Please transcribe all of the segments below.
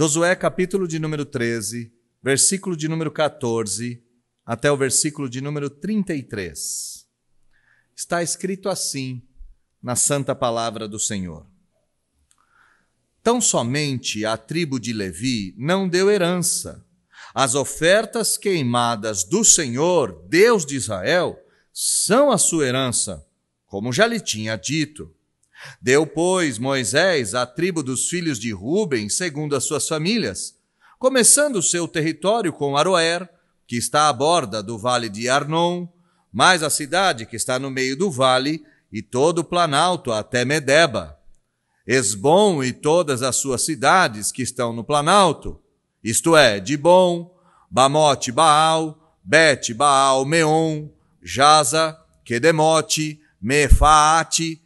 Josué capítulo de número 13, versículo de número 14, até o versículo de número 33. Está escrito assim na santa palavra do Senhor. Tão somente a tribo de Levi não deu herança. As ofertas queimadas do Senhor, Deus de Israel, são a sua herança, como já lhe tinha dito. Deu, pois, Moisés à tribo dos filhos de Ruben, segundo as suas famílias, começando o seu território com Aroer, que está à borda do vale de Arnon, mais a cidade que está no meio do vale, e todo o planalto até Medeba. Esbom e todas as suas cidades que estão no planalto, isto é, Dibom, Bamote Baal, Bet Baal Meon, Jaza, Quedemote, Mefaate,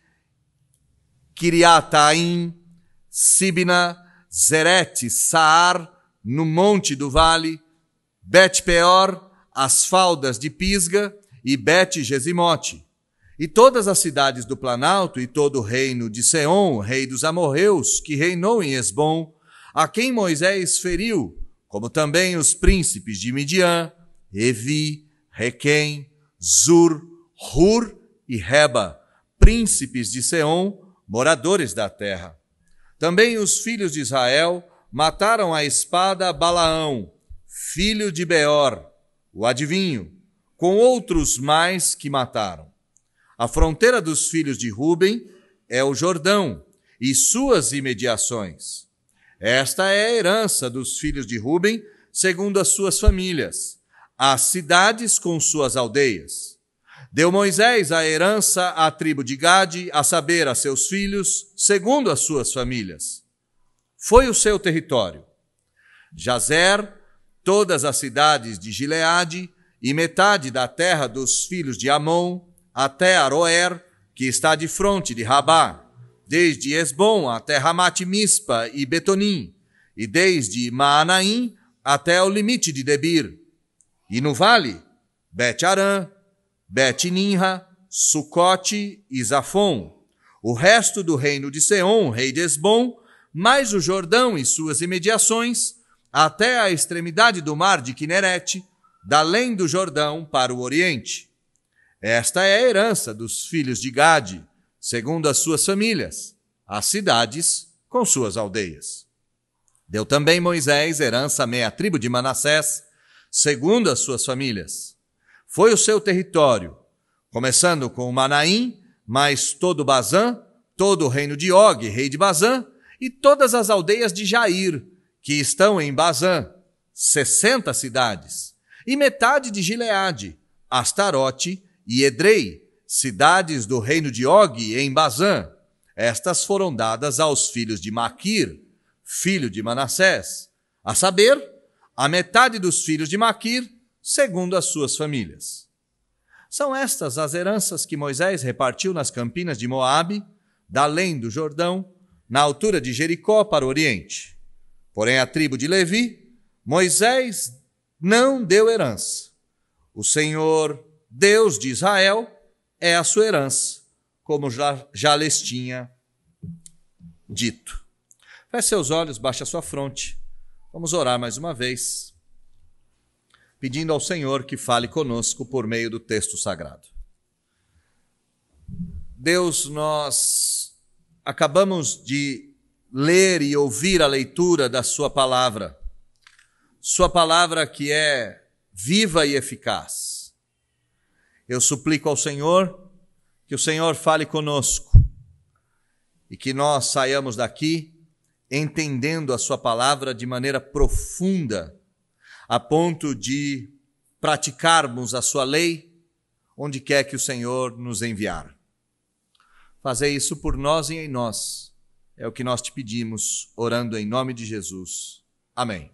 Kiriataim, Sibna, Zerete, Saar, no monte do vale, Bet-peor, as faldas de Pisga e Bet-gesimote, e todas as cidades do planalto e todo o reino de Seom, rei dos amorreus, que reinou em Esbom, a quem Moisés feriu, como também os príncipes de Midian, Evi, Requém, Zur, Hur e Reba, príncipes de Seom, moradores da terra. Também os filhos de Israel mataram à espada Balaão, filho de Beor, o adivinho, com outros mais que mataram. A fronteira dos filhos de Ruben é o Jordão e suas imediações. Esta é a herança dos filhos de Ruben, segundo as suas famílias, as cidades com suas aldeias. Deu Moisés a herança à tribo de Gade, a saber, a seus filhos, segundo as suas famílias. Foi o seu território: Jazer, todas as cidades de Gileade e metade da terra dos filhos de Amon, até Aroer, que está de fronte de Rabá, desde Esbom até Ramate-Mispa e Betonim, e desde Maanaim até o limite de Debir. E no vale, Bet-Arã, Bet-Ninra, Sucote e Zafon, o resto do reino de Seom, rei de Esbom, mais o Jordão e suas imediações, até a extremidade do mar de Quinerete, da além do Jordão para o oriente. Esta é a herança dos filhos de Gade, segundo as suas famílias, as cidades com suas aldeias. Deu também Moisés herança à meia tribo de Manassés, segundo as suas famílias. Foi o seu território, começando com Manaim, mais todo Bazã, todo o reino de Og, rei de Bazã, e todas as aldeias de Jair, que estão em Bazã, 60 cidades, e metade de Gileade, Astarote e Edrei, cidades do reino de Og em Bazã. Estas foram dadas aos filhos de Maquir, filho de Manassés, a saber, a metade dos filhos de Maquir, segundo as suas famílias. São estas as heranças que Moisés repartiu nas campinas de Moabe, da além do Jordão, na altura de Jericó para o oriente. Porém, a tribo de Levi, Moisés não deu herança. O Senhor, Deus de Israel, é a sua herança, como já lhes tinha dito. Feche seus olhos, baixe a sua fronte. Vamos orar mais uma vez, pedindo ao Senhor que fale conosco por meio do texto sagrado. Deus, nós acabamos de ler e ouvir a leitura da sua palavra que é viva e eficaz. Eu suplico ao Senhor que o Senhor fale conosco e que nós saiamos daqui entendendo a sua palavra de maneira profunda, a ponto de praticarmos a sua lei onde quer que o Senhor nos enviar. Fazei isso por nós e em nós. É o que nós te pedimos, orando em nome de Jesus. Amém.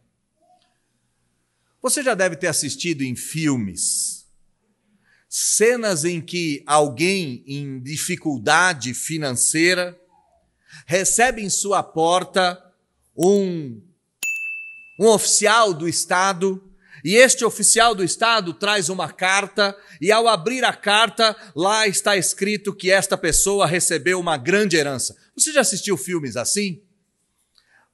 Você já deve ter assistido em filmes cenas em que alguém em dificuldade financeira recebe em sua porta um oficial do Estado, e este oficial do Estado traz uma carta, e ao abrir a carta, lá está escrito que esta pessoa recebeu uma grande herança. Você já assistiu filmes assim?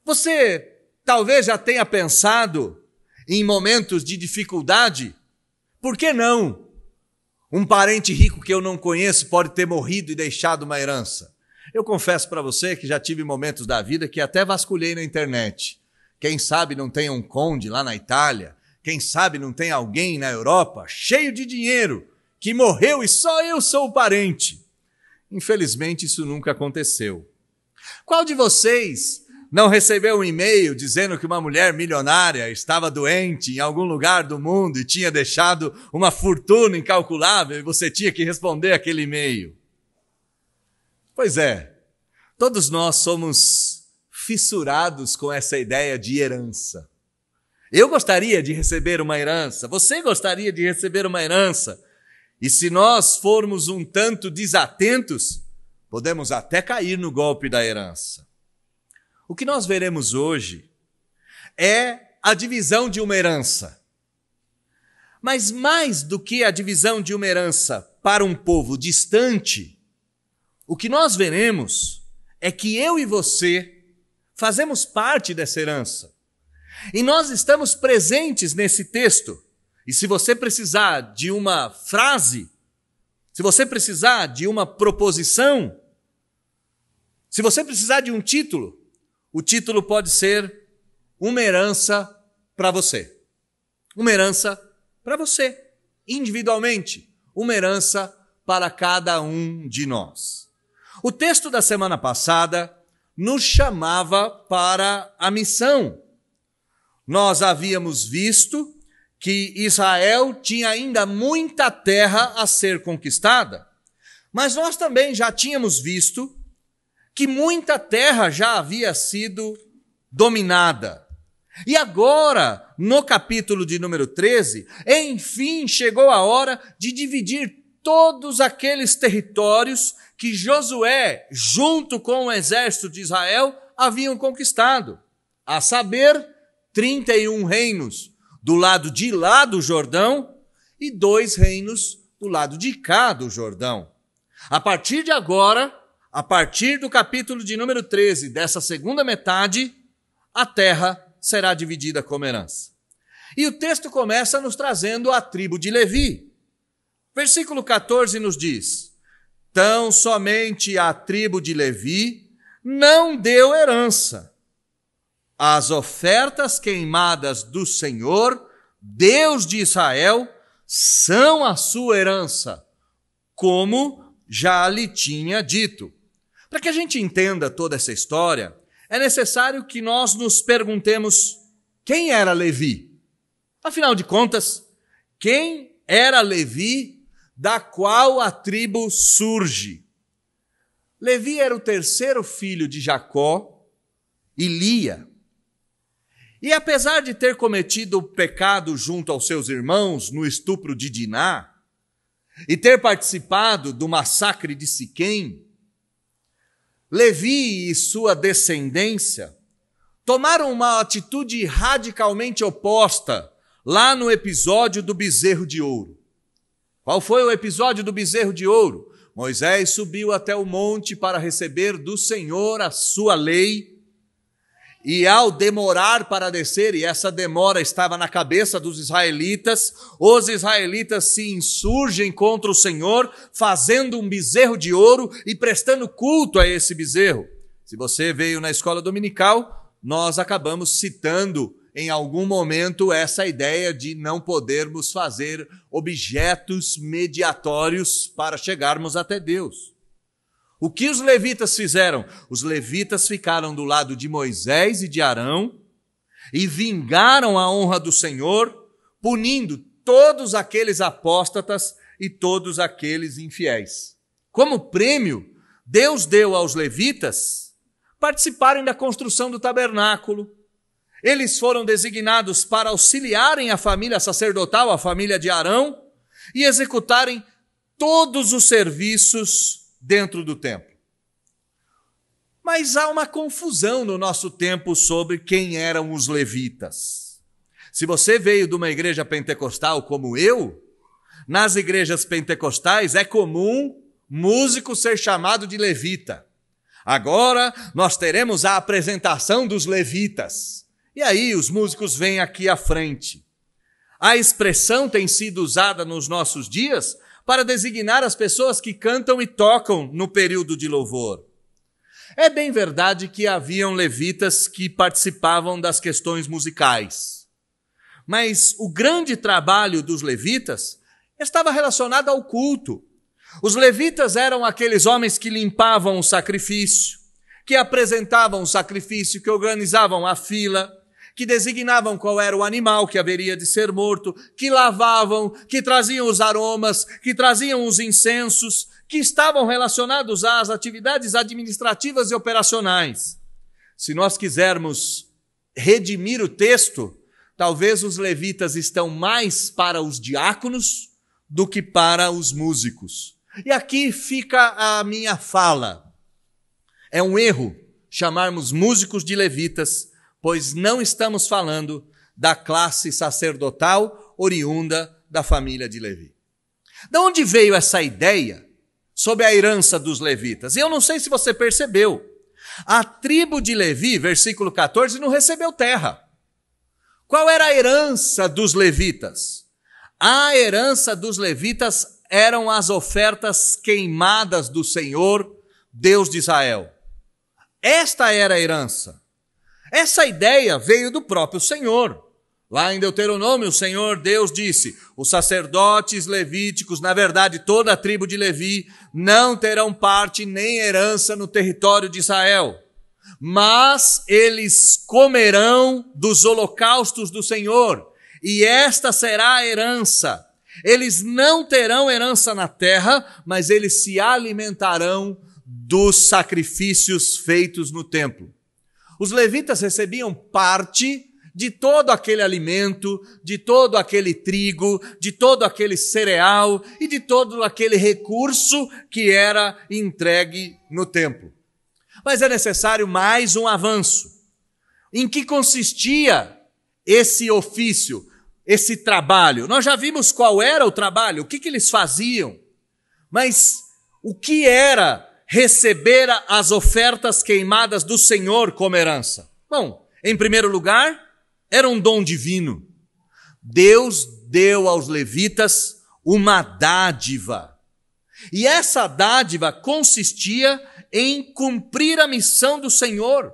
Você Talvez já tenha pensado em momentos de dificuldade. Por que não? Um parente rico que eu não conheço pode ter morrido e deixado uma herança. Eu confesso para você que já tive momentos da vida que até vasculhei na internet. Quem sabe não tem um conde lá na Itália, quem sabe não tem alguém na Europa cheio de dinheiro, que morreu e só eu sou o parente. Infelizmente isso nunca aconteceu. Qual de vocês não recebeu um e-mail dizendo que uma mulher milionária estava doente em algum lugar do mundo e tinha deixado uma fortuna incalculável e você tinha que responder aquele e-mail? Pois é, todos nós somos fissurados com essa ideia de herança. Eu gostaria de receber uma herança, você gostaria de receber uma herança. E se nós formos um tanto desatentos, podemos até cair no golpe da herança. O que nós veremos hoje é a divisão de uma herança. Mas mais do que a divisão de uma herança para um povo distante, o que nós veremos é que eu e você fazemos parte dessa herança. E nós estamos presentes nesse texto. E se você precisar de uma frase, se você precisar de uma proposição, se você precisar de um título, o título pode ser Uma Herança para Você. Uma herança para você, individualmente. Uma herança para cada um de nós. O texto da semana passada nos chamava para a missão. Nós havíamos visto que Israel tinha ainda muita terra a ser conquistada, mas nós também já tínhamos visto que muita terra já havia sido dominada. E agora, no capítulo de número 13, enfim chegou a hora de dividir todos aqueles territórios que Josué, junto com o exército de Israel, haviam conquistado. A saber, 31 reinos do lado de lá do Jordão e 2 reinos do lado de cá do Jordão. A partir de agora, a partir do capítulo de número 13, dessa segunda metade, a terra será dividida como herança. E o texto começa nos trazendo a tribo de Levi. Versículo 14 nos diz: Tão somente a tribo de Levi não deu herança. As ofertas queimadas do Senhor, Deus de Israel, são a sua herança, como já lhe tinha dito. Para que a gente entenda toda essa história, é necessário que nós nos perguntemos quem era Levi. Afinal de contas, quem era Levi, da qual a tribo surge? Levi era o terceiro filho de Jacó e Lia. E apesar de ter cometido o pecado junto aos seus irmãos no estupro de Diná, e ter participado do massacre de Siquém, Levi e sua descendência tomaram uma atitude radicalmente oposta lá no episódio do bezerro de ouro. Qual foi o episódio do bezerro de ouro? Moisés subiu até o monte para receber do Senhor a sua lei, e ao demorar para descer, e essa demora estava na cabeça dos israelitas, os israelitas se insurgem contra o Senhor, fazendo um bezerro de ouro e prestando culto a esse bezerro. Se você veio na escola dominical, nós acabamos citando em algum momento essa ideia de não podermos fazer objetos mediatórios para chegarmos até Deus. O que os levitas fizeram? Os levitas ficaram do lado de Moisés e de Arão e vingaram a honra do Senhor, punindo todos aqueles apóstatas e todos aqueles infiéis. Como prêmio, Deus deu aos levitas participarem da construção do tabernáculo. Eles foram designados para auxiliarem a família sacerdotal, a família de Arão, e executarem todos os serviços dentro do templo. Mas há uma confusão no nosso tempo sobre quem eram os levitas. Se você veio de uma igreja pentecostal como eu, nas igrejas pentecostais é comum músico ser chamado de levita. Agora nós teremos a apresentação dos levitas. E aí os músicos vêm aqui à frente. A expressão tem sido usada nos nossos dias para designar as pessoas que cantam e tocam no período de louvor. É bem verdade que haviam levitas que participavam das questões musicais. Mas o grande trabalho dos levitas estava relacionado ao culto. Os levitas eram aqueles homens que limpavam o sacrifício, que apresentavam o sacrifício, que organizavam a fila, que designavam qual era o animal que haveria de ser morto, que lavavam, que traziam os aromas, que traziam os incensos, que estavam relacionados às atividades administrativas e operacionais. Se nós quisermos redimir o texto, talvez os levitas estão mais para os diáconos do que para os músicos. E aqui fica a minha fala. É um erro chamarmos músicos de levitas, pois não estamos falando da classe sacerdotal oriunda da família de Levi. De onde veio essa ideia sobre a herança dos levitas? Eu não sei se você percebeu. A tribo de Levi, versículo 14, não recebeu terra. Qual era a herança dos levitas? A herança dos levitas eram as ofertas queimadas do Senhor, Deus de Israel. Esta era a herança. Essa ideia veio do próprio Senhor. Lá em Deuteronômio, o Senhor Deus disse: os sacerdotes levíticos, na verdade toda a tribo de Levi, não terão parte nem herança no território de Israel, mas eles comerão dos holocaustos do Senhor, e esta será a herança. Eles não terão herança na terra, mas eles se alimentarão dos sacrifícios feitos no templo. Os levitas recebiam parte de todo aquele alimento, de todo aquele trigo, de todo aquele cereal e de todo aquele recurso que era entregue no templo. Mas é necessário mais um avanço. Em que consistia esse ofício, esse trabalho? Nós já vimos qual era o trabalho, o que eles faziam. Mas o que era receber as ofertas queimadas do Senhor como herança? Bom, em primeiro lugar, era um dom divino. Deus deu aos levitas uma dádiva. E essa dádiva consistia em cumprir a missão do Senhor.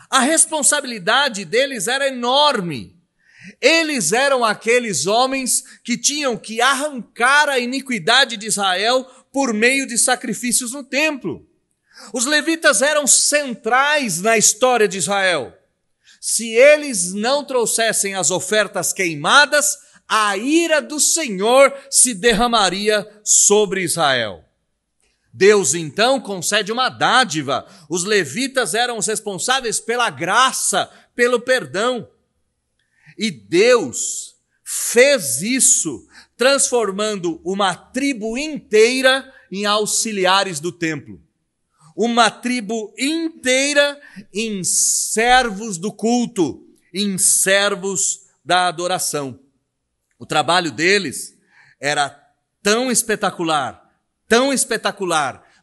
A responsabilidade deles era enorme. Eles eram aqueles homens que tinham que arrancar a iniquidade de Israel por meio de sacrifícios no templo. Os levitas eram centrais na história de Israel. Se eles não trouxessem as ofertas queimadas, a ira do Senhor se derramaria sobre Israel. Deus então concede uma dádiva. Os levitas eram os responsáveis pela graça, pelo perdão. E Deus fez isso, transformando uma tribo inteira em auxiliares do templo. Uma tribo inteira em servos do culto, em servos da adoração. O trabalho deles era tão espetacular,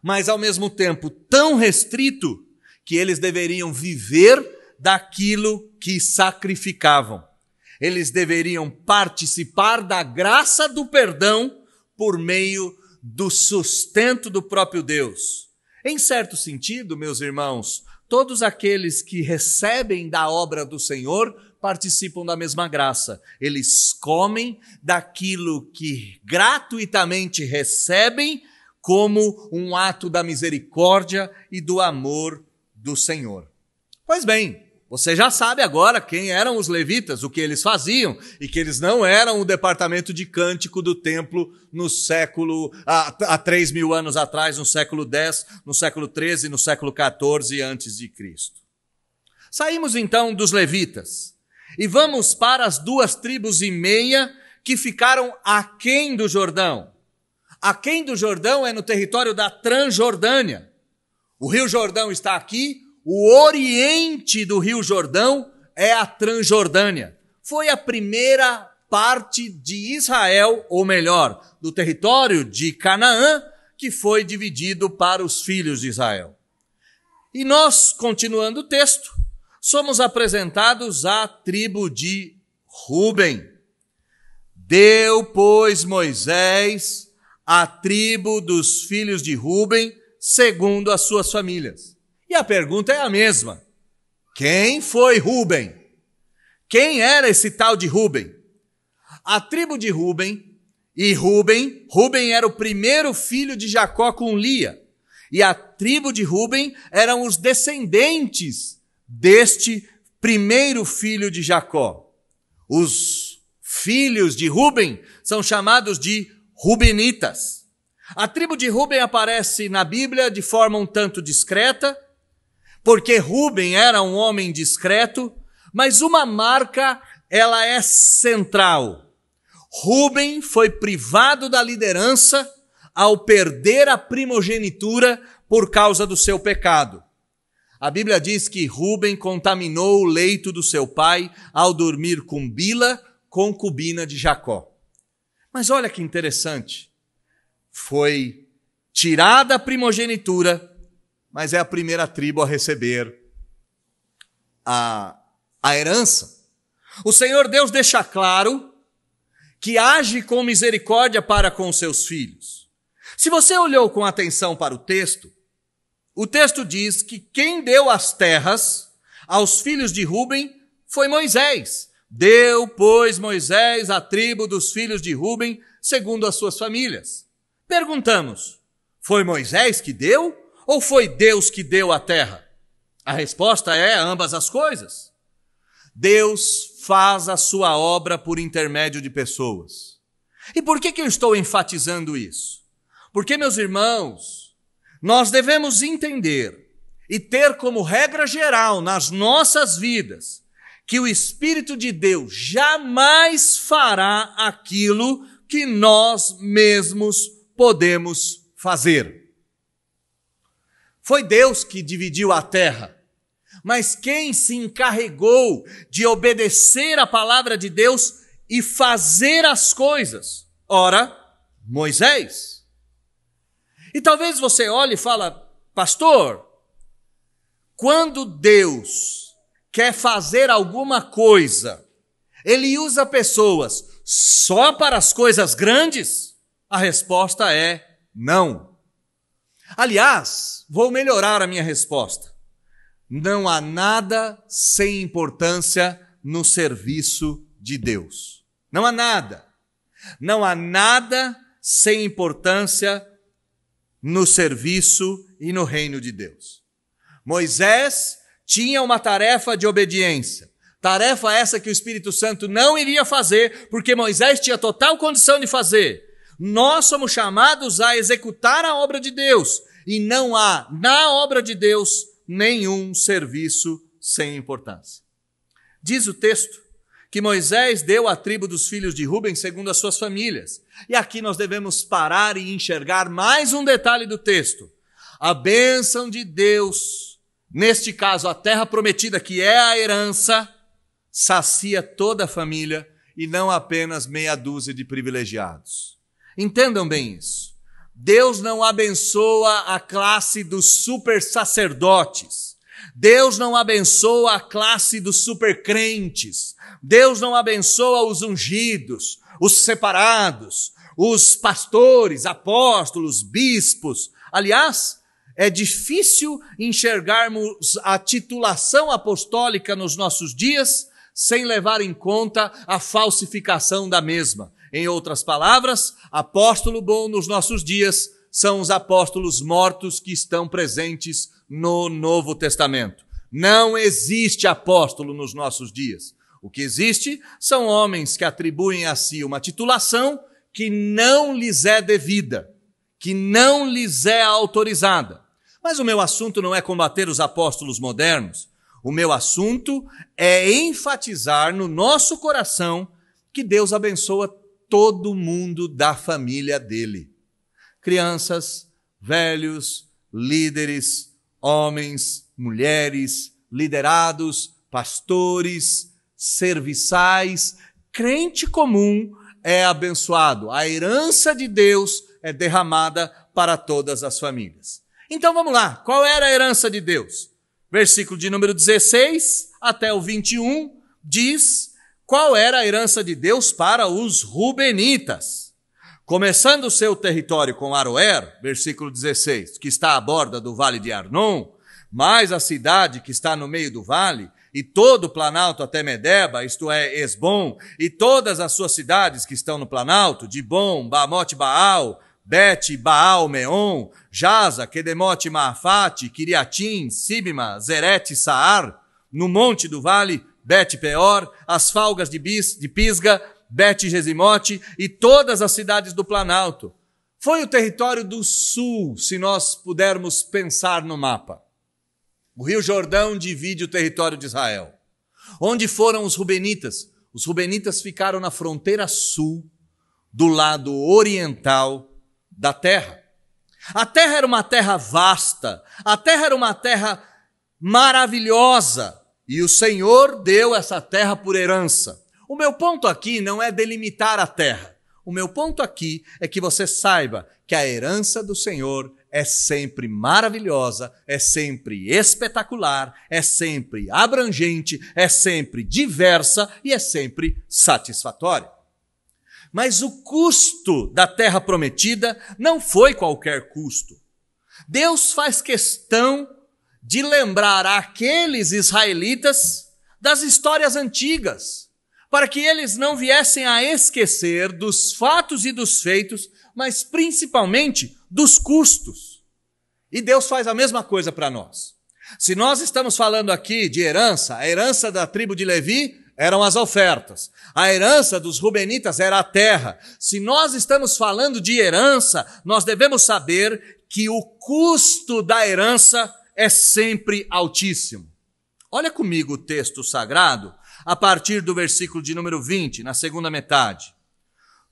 mas ao mesmo tempo tão restrito, que eles deveriam viver daquilo que sacrificavam. Eles deveriam participar da graça do perdão por meio do sustento do próprio Deus. Em certo sentido, meus irmãos, todos aqueles que recebem da obra do Senhor participam da mesma graça. Eles comem daquilo que gratuitamente recebem como um ato da misericórdia e do amor do Senhor. Pois bem, você já sabe agora quem eram os levitas, o que eles faziam, e que eles não eram o departamento de cântico do templo no século, há 3.000 anos atrás, no século X, no século XIII, no século XIV antes de Cristo. Saímos então dos levitas e vamos para as 2,5 tribos que ficaram aquém do Jordão. Aquém do Jordão é no território da Transjordânia. O Rio Jordão está aqui. O oriente do Rio Jordão é a Transjordânia. Foi a primeira parte de Israel, ou melhor, do território de Canaã, que foi dividido para os filhos de Israel. E nós, continuando o texto, somos apresentados à tribo de Rúben. Deu, pois, Moisés a tribo dos filhos de Rúben segundo as suas famílias. E a pergunta é a mesma. Quem foi Rúben? Quem era esse tal de Rúben? A tribo de Rúben, Rúben era o primeiro filho de Jacó com Lia. E a tribo de Rúben eram os descendentes deste primeiro filho de Jacó. Os filhos de Rúben são chamados de Rubenitas. A tribo de Rúben aparece na Bíblia de forma um tanto discreta, porque Rúben era um homem discreto, mas uma marca, ela é central. Rúben foi privado da liderança ao perder a primogenitura por causa do seu pecado. A Bíblia diz que Rúben contaminou o leito do seu pai ao dormir com Bila, concubina de Jacó. Mas olha que interessante. Foi tirada a primogenitura, mas é a primeira tribo a receber a herança. O Senhor Deus deixa claro que age com misericórdia para com seus filhos. Se você olhou com atenção para o texto diz que quem deu as terras aos filhos de Rúben foi Moisés. Deu, pois, Moisés a tribo dos filhos de Rúben segundo as suas famílias. Perguntamos, foi Moisés que deu ou foi Deus que deu a terra? A resposta é ambas as coisas. Deus faz a sua obra por intermédio de pessoas. E por que eu estou enfatizando isso? Porque, meus irmãos, nós devemos entender e ter como regra geral nas nossas vidas que o Espírito de Deus jamais fará aquilo que nós mesmos podemos fazer. Foi Deus que dividiu a terra, mas quem se encarregou de obedecer a palavra de Deus e fazer as coisas? Ora, Moisés. E talvez você olhe e fale, pastor, quando Deus quer fazer alguma coisa, Ele usa pessoas só para as coisas grandes? A resposta é não. Aliás, vou melhorar a minha resposta. Não há nada sem importância no serviço de Deus. Não há nada. Não há nada sem importância no serviço e no reino de Deus. Moisés tinha uma tarefa de obediência. Tarefa essa que o Espírito Santo não iria fazer, porque Moisés tinha total condição de fazer. Nós somos chamados a executar a obra de Deus. E não há na obra de Deus nenhum serviço sem importância. Diz o texto que Moisés deu a tribo dos filhos de Rúben segundo as suas famílias. E aqui nós devemos parar e enxergar mais um detalhe do texto. A bênção de Deus, neste caso a terra prometida, que é a herança, sacia toda a família e não apenas meia dúzia de privilegiados. Entendam bem isso. Deus não abençoa a classe dos super sacerdotes. Deus não abençoa a classe dos super crentes. Deus não abençoa os ungidos, os separados, os pastores, apóstolos, bispos. Aliás, é difícil enxergarmos a titulação apostólica nos nossos dias sem levar em conta a falsificação da mesma. Em outras palavras, apóstolo bom nos nossos dias são os apóstolos mortos que estão presentes no Novo Testamento. Não existe apóstolo nos nossos dias. O que existe são homens que atribuem a si uma titulação que não lhes é devida, que não lhes é autorizada. Mas o meu assunto não é combater os apóstolos modernos. O meu assunto é enfatizar no nosso coração que Deus abençoa todo mundo da família dele. Crianças, velhos, líderes, homens, mulheres, liderados, pastores, serviçais, crente comum é abençoado. A herança de Deus é derramada para todas as famílias. Então vamos lá, qual era a herança de Deus? Versículo de número 16, até o 21, diz qual era a herança de Deus para os Rubenitas. Começando o seu território com Aroer, versículo 16, que está à borda do vale de Arnon, mais a cidade que está no meio do vale, e todo o planalto até Medeba, isto é, Esbom, e todas as suas cidades que estão no planalto, Dibom, Bamote Baal, Bet, Baal, Meon, Jaza, Kedemote, Maafate, Kiriatim, Sibma, Zerete, Saar, no monte do vale, Bet Peor, as falgas de Pisga, Bet Gesimote e todas as cidades do planalto. Foi o território do sul, se nós pudermos pensar no mapa. O Rio Jordão divide o território de Israel. Onde foram os Rubenitas? Os Rubenitas ficaram na fronteira sul, do lado oriental da terra. A terra era uma terra vasta, a terra era uma terra maravilhosa, e o Senhor deu essa terra por herança. O meu ponto aqui não é delimitar a terra. O meu ponto aqui é que você saiba que a herança do Senhor é sempre maravilhosa, é sempre espetacular, é sempre abrangente, é sempre diversa e é sempre satisfatória. Mas o custo da terra prometida não foi qualquer custo. Deus faz questão de lembrar àqueles israelitas das histórias antigas, para que eles não viessem a esquecer dos fatos e dos feitos, mas principalmente dos custos. E Deus faz a mesma coisa para nós. Se nós estamos falando aqui de herança, a herança da tribo de Levi eram as ofertas. A herança dos Rubenitas era a terra. Se nós estamos falando de herança, nós devemos saber que o custo da herança é sempre altíssimo. Olha comigo o texto sagrado, a partir do versículo de número 20, na segunda metade.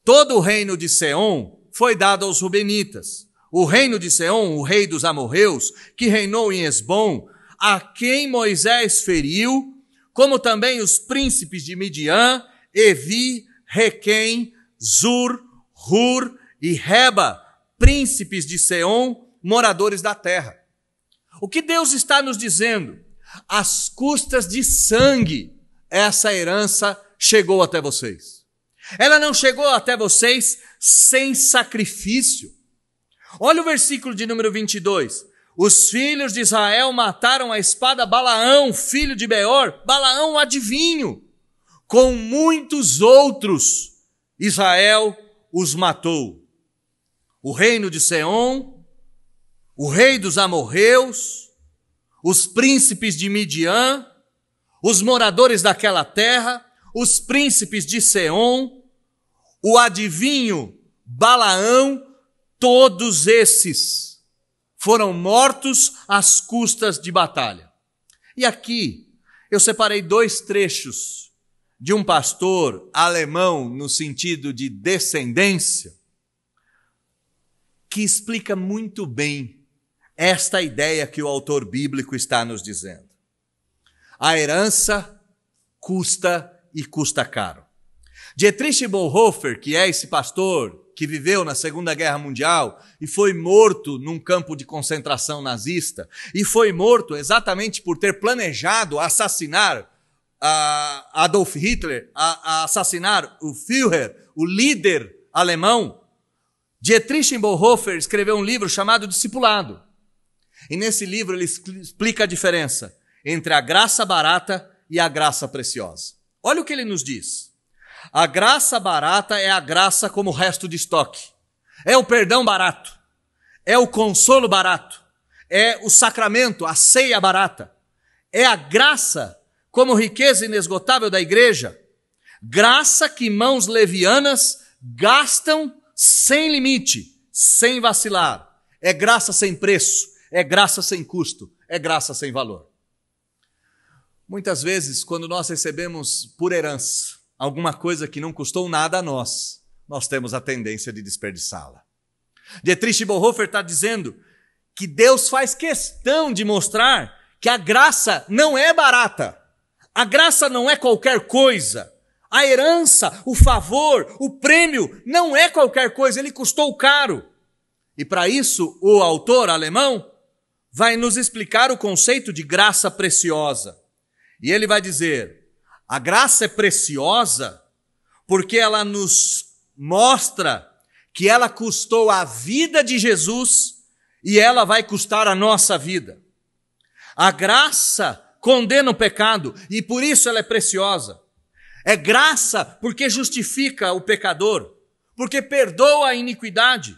Todo o reino de Seom foi dado aos Rubenitas. O reino de Seom, o rei dos amorreus, que reinou em Esbom, a quem Moisés feriu, como também os príncipes de Midian, Evi, Requém, Zur, Hur e Reba, príncipes de Seom, moradores da terra. O que Deus está nos dizendo? Às custas de sangue, essa herança chegou até vocês. Ela não chegou até vocês sem sacrifício. Olha o versículo de número 22. Os filhos de Israel mataram a espada Balaão, filho de Beor, Balaão o adivinho. Com muitos outros, Israel os matou. O reino de Seom, o rei dos amorreus, os príncipes de Midian, os moradores daquela terra, os príncipes de Seom, o adivinho Balaão, todos esses foram mortos às custas de batalha. E aqui eu separei 2 trechos de um pastor alemão no sentido de descendência, que explica muito bem esta ideia que o autor bíblico está nos dizendo. A herança custa e custa caro. Dietrich Bonhoeffer, que é esse pastor que viveu na Segunda Guerra Mundial e foi morto num campo de concentração nazista, e foi morto exatamente por ter planejado assassinar Adolf Hitler, assassinar o Führer, o líder alemão. Dietrich Bonhoeffer escreveu um livro chamado Discipulado. E nesse livro ele explica a diferença entre a graça barata e a graça preciosa. Olha o que ele nos diz. A graça barata é a graça como o resto de estoque. É o perdão barato. É o consolo barato. É o sacramento, a ceia barata. É a graça como riqueza inesgotável da igreja. Graça que mãos levianas gastam sem limite, sem vacilar. É graça sem preço. É graça sem custo. É graça sem valor. Muitas vezes, quando nós recebemos por herança alguma coisa que não custou nada a nós temos a tendência de desperdiçá-la. Dietrich Bonhoeffer está dizendo que Deus faz questão de mostrar que a graça não é barata. A graça não é qualquer coisa. A herança, o favor, o prêmio não é qualquer coisa, ele custou caro. E para isso, o autor alemão vai nos explicar o conceito de graça preciosa. E ele vai dizer: a graça é preciosa porque ela nos mostra que ela custou a vida de Jesus e ela vai custar a nossa vida. A graça condena o pecado e por isso ela é preciosa. É graça porque justifica o pecador, porque perdoa a iniquidade.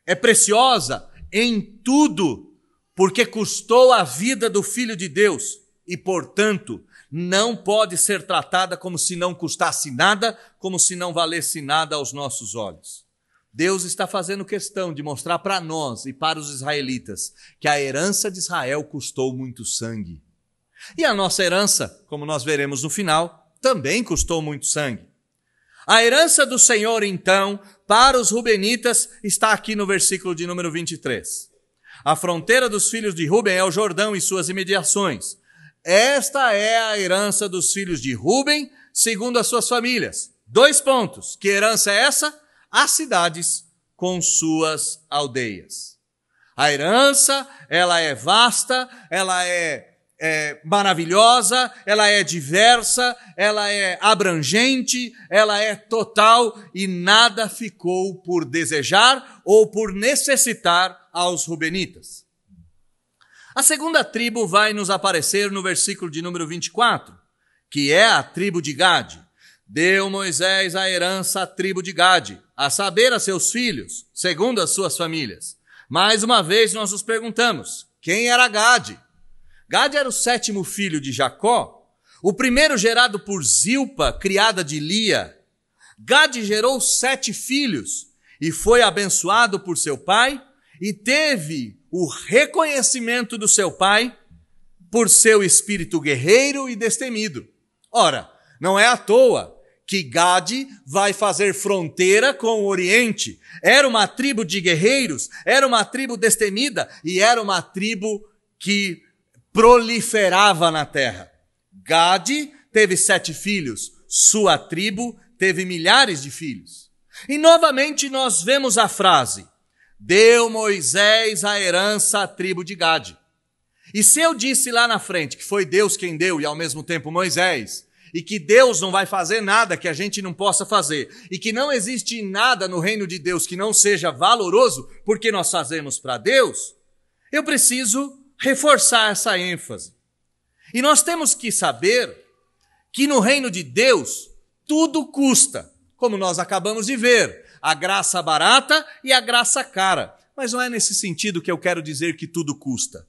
É preciosa em tudo, porque custou a vida do Filho de Deus e, portanto, não pode ser tratada como se não custasse nada, como se não valesse nada aos nossos olhos. Deus está fazendo questão de mostrar para nós e para os israelitas que a herança de Israel custou muito sangue. E a nossa herança, como nós veremos no final, também custou muito sangue. A herança do Senhor, então, para os rubenitas, está aqui no versículo de número 23. A fronteira dos filhos de Ruben é o Jordão e suas imediações. Esta é a herança dos filhos de Ruben, segundo as suas famílias. 2 pontos. Que herança é essa? As cidades com suas aldeias. A herança, ela é vasta, ela é maravilhosa, ela é diversa, ela é abrangente, ela é total e nada ficou por desejar ou por necessitar aos rubenitas. A segunda tribo vai nos aparecer no versículo de número 24, que é a tribo de Gade. Deu Moisés a herança à tribo de Gade, a saber, a seus filhos, segundo as suas famílias. Mais uma vez nós nos perguntamos, quem era Gade? Gade era o 7º filho de Jacó, o primeiro gerado por Zilpa, criada de Lia. Gade gerou 7 filhos e foi abençoado por seu pai e teve o reconhecimento do seu pai por seu espírito guerreiro e destemido. Ora, não é à toa que Gade vai fazer fronteira com o Oriente. Era uma tribo de guerreiros, era uma tribo destemida e era uma tribo que proliferava na terra. Gade teve 7 filhos, sua tribo teve milhares de filhos. E novamente nós vemos a frase, deu Moisés a herança à tribo de Gade. E se eu disse lá na frente que foi Deus quem deu e ao mesmo tempo Moisés, e que Deus não vai fazer nada que a gente não possa fazer, e que não existe nada no reino de Deus que não seja valoroso, porque nós fazemos para Deus, eu preciso reforçar essa ênfase. E nós temos que saber que no reino de Deus tudo custa, como nós acabamos de ver, a graça barata e a graça cara. Mas não é nesse sentido que eu quero dizer que tudo custa.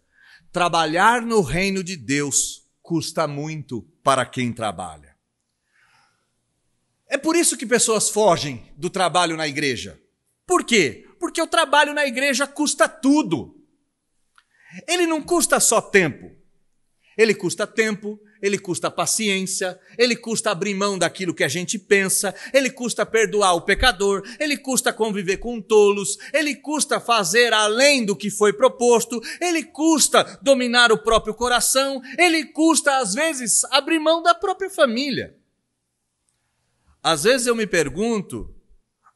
Trabalhar no reino de Deus custa muito para quem trabalha. É por isso que pessoas fogem do trabalho na igreja. Por quê? Porque o trabalho na igreja custa tudo. Ele não custa só tempo. Ele custa tempo, ele custa paciência, ele custa abrir mão daquilo que a gente pensa, ele custa perdoar o pecador, ele custa conviver com tolos, ele custa fazer além do que foi proposto, ele custa dominar o próprio coração, ele custa, às vezes, abrir mão da própria família. Às vezes eu me pergunto,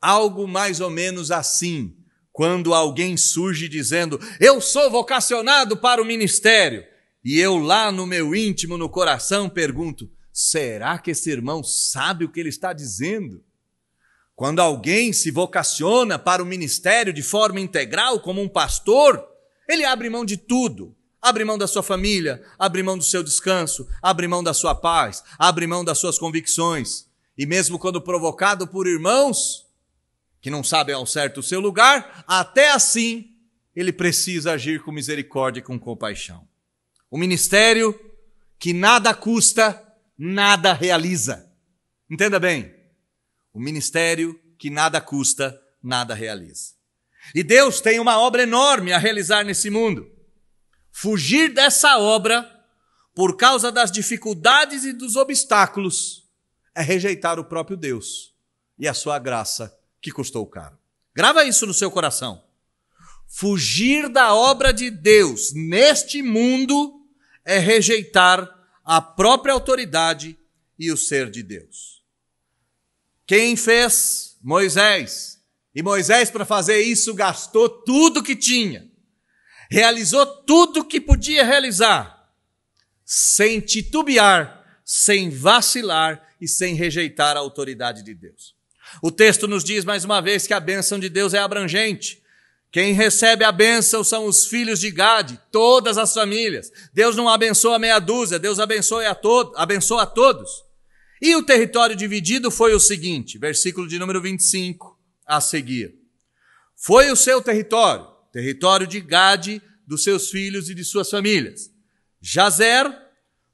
algo mais ou menos assim, quando alguém surge dizendo, eu sou vocacionado para o ministério, e eu lá no meu íntimo, no coração, pergunto, será que esse irmão sabe o que ele está dizendo? Quando alguém se vocaciona para o ministério de forma integral, como um pastor, ele abre mão de tudo. Abre mão da sua família, abre mão do seu descanso, abre mão da sua paz, abre mão das suas convicções. E mesmo quando provocado por irmãos que não sabem ao certo o seu lugar, até assim ele precisa agir com misericórdia e com compaixão. O ministério que nada custa, nada realiza. Entenda bem. O ministério que nada custa, nada realiza. E Deus tem uma obra enorme a realizar nesse mundo. Fugir dessa obra, por causa das dificuldades e dos obstáculos, é rejeitar o próprio Deus e a sua graça que custou caro. Grava isso no seu coração. Fugir da obra de Deus neste mundo é rejeitar a própria autoridade e o ser de Deus. Quem fez? Moisés. E Moisés, para fazer isso, gastou tudo que tinha. Realizou tudo que podia realizar. Sem titubear, sem vacilar e sem rejeitar a autoridade de Deus. O texto nos diz mais uma vez que a bênção de Deus é abrangente. Quem recebe a bênção são os filhos de Gade, todas as famílias. Deus não abençoa meia dúzia, Deus abençoa a todos. E o território dividido foi o seguinte, versículo de número 25 a seguir. Foi o seu território de Gade, dos seus filhos e de suas famílias. Jazer,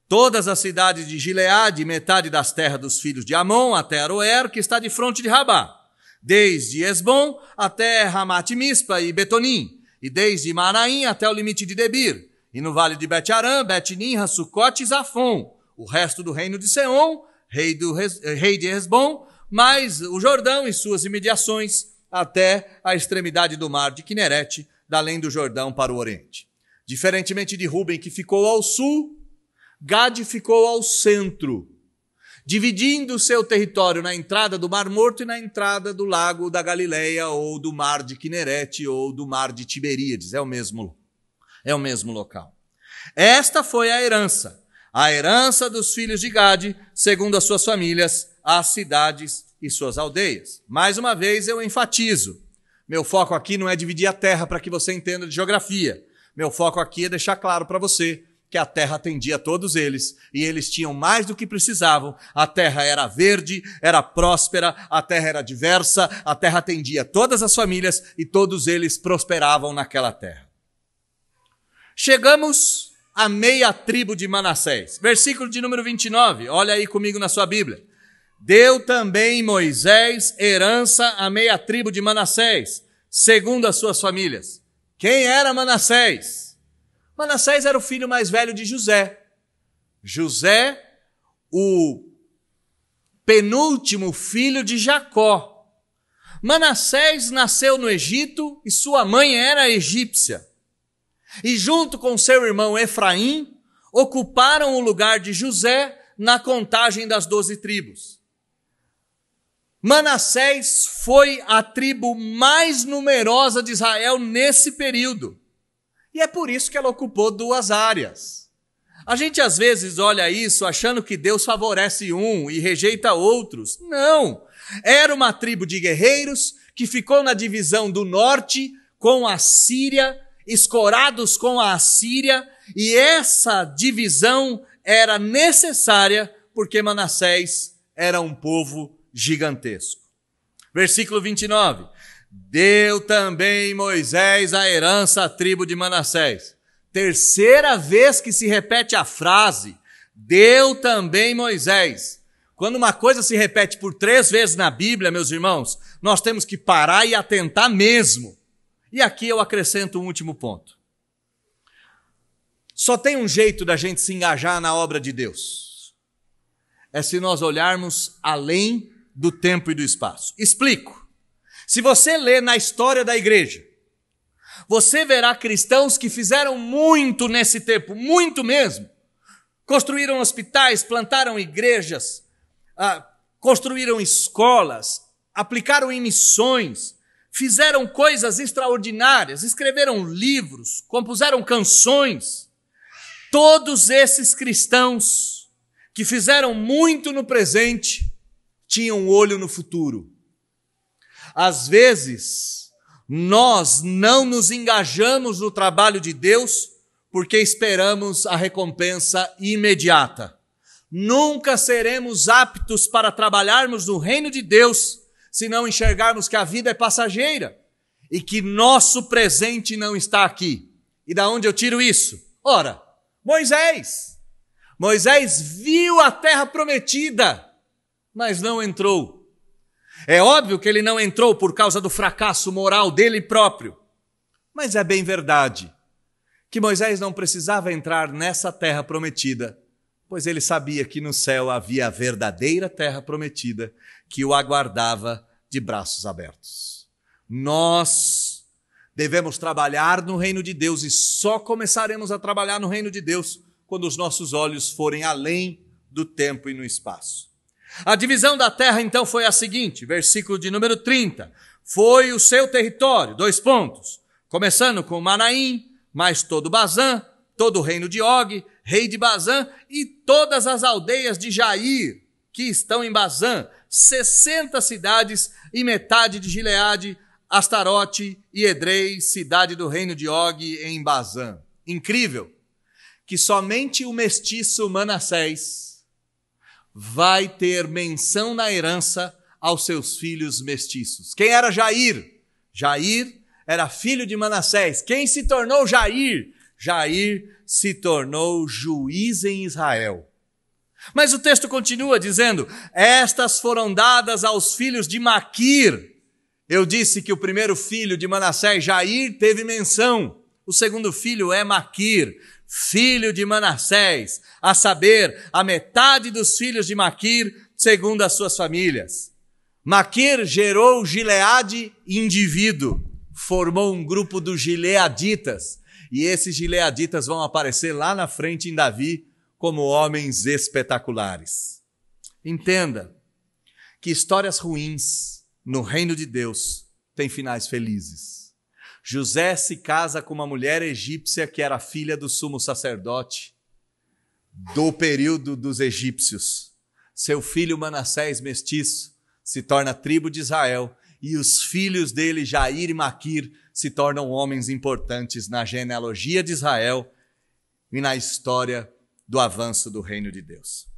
todas as cidades de Gileade, metade das terras dos filhos de Amon, até Aroer, que está de fronte de Rabá. Desde Esbom até Ramat-Mispa e Betonim, e desde Manaim até o limite de Debir, e no vale de Bet-Aram, Bet-Nimra, Sucote e Zafon, o resto do reino de Seom, rei de Esbom, mais o Jordão e suas imediações, até a extremidade do mar de Quinerete, da além do Jordão para o oriente. Diferentemente de Ruben, que ficou ao sul, Gade ficou ao centro, dividindo o seu território na entrada do Mar Morto e na entrada do lago da Galileia, ou do mar de Quinerete, ou do mar de Tiberíades. É o mesmo local. Esta foi a herança dos filhos de Gade, segundo as suas famílias, as cidades e suas aldeias. Mais uma vez eu enfatizo, meu foco aqui não é dividir a terra para que você entenda de geografia. Meu foco aqui é deixar claro para você que a terra atendia a todos eles, e eles tinham mais do que precisavam. A terra era verde, era próspera, a terra era diversa, a terra atendia todas as famílias, e todos eles prosperavam naquela terra. Chegamos à meia tribo de Manassés. Versículo de número 29, olha aí comigo na sua Bíblia. Deu também Moisés herança à meia tribo de Manassés, segundo as suas famílias. Quem era Manassés? Manassés era o filho mais velho de José. José, o penúltimo filho de Jacó. Manassés nasceu no Egito e sua mãe era egípcia. E junto com seu irmão Efraim, ocuparam o lugar de José na contagem das 12 tribos. Manassés foi a tribo mais numerosa de Israel nesse período. E é por isso que ela ocupou 2 áreas. A gente às vezes olha isso achando que Deus favorece um e rejeita outros. Não! Era uma tribo de guerreiros que ficou na divisão do norte com a Síria, escorados com a Assíria, e essa divisão era necessária porque Manassés era um povo gigantesco. Versículo 29. Deu também Moisés a herança à tribo de Manassés. Terceira vez que se repete a frase, deu também Moisés. Quando uma coisa se repete por 3 vezes na Bíblia, meus irmãos, nós temos que parar e atentar mesmo. E aqui eu acrescento um último ponto. Só tem um jeito da gente se engajar na obra de Deus. É se nós olharmos além do tempo e do espaço. Explico. Se você ler na história da igreja, você verá cristãos que fizeram muito nesse tempo, muito mesmo. Construíram hospitais, plantaram igrejas, construíram escolas, aplicaram em missões, fizeram coisas extraordinárias, escreveram livros, compuseram canções. Todos esses cristãos que fizeram muito no presente, tinham um olho no futuro. Às vezes, nós não nos engajamos no trabalho de Deus porque esperamos a recompensa imediata. Nunca seremos aptos para trabalharmos no reino de Deus se não enxergarmos que a vida é passageira e que nosso presente não está aqui. E da onde eu tiro isso? Ora, Moisés viu a terra prometida, mas não entrou. É óbvio que ele não entrou por causa do fracasso moral dele próprio. Mas é bem verdade que Moisés não precisava entrar nessa terra prometida, pois ele sabia que no céu havia a verdadeira terra prometida que o aguardava de braços abertos. Nós devemos trabalhar no reino de Deus e só começaremos a trabalhar no reino de Deus quando os nossos olhos forem além do tempo e no espaço. A divisão da terra, então, foi a seguinte, versículo de número 30. Foi o seu território, 2 pontos. Começando com Manaim, mais todo Bazã, todo o reino de Og, rei de Bazã, e todas as aldeias de Jair, que estão em Bazã, 60 cidades e metade de Gileade, Astarote e Edrei, cidade do reino de Og em Bazã. Incrível que somente o mestiço Manassés vai ter menção na herança aos seus filhos mestiços. Quem era Jair? Jair era filho de Manassés. Quem se tornou Jair? Jair se tornou juiz em Israel. Mas o texto continua dizendo, estas foram dadas aos filhos de Maquir. Eu disse que o primeiro filho de Manassés, Jair, teve menção. O segundo filho é Maquir, filho de Manassés, a saber, a metade dos filhos de Maquir, segundo as suas famílias. Maquir gerou Gileade indivíduo, formou um grupo dos gileaditas, e esses gileaditas vão aparecer lá na frente em Davi como homens espetaculares. Entenda que histórias ruins no reino de Deus têm finais felizes. José se casa com uma mulher egípcia que era filha do sumo sacerdote do período dos egípcios. Seu filho Manassés, mestiço, se torna tribo de Israel e os filhos dele, Jair e Maquir, se tornam homens importantes na genealogia de Israel e na história do avanço do reino de Deus.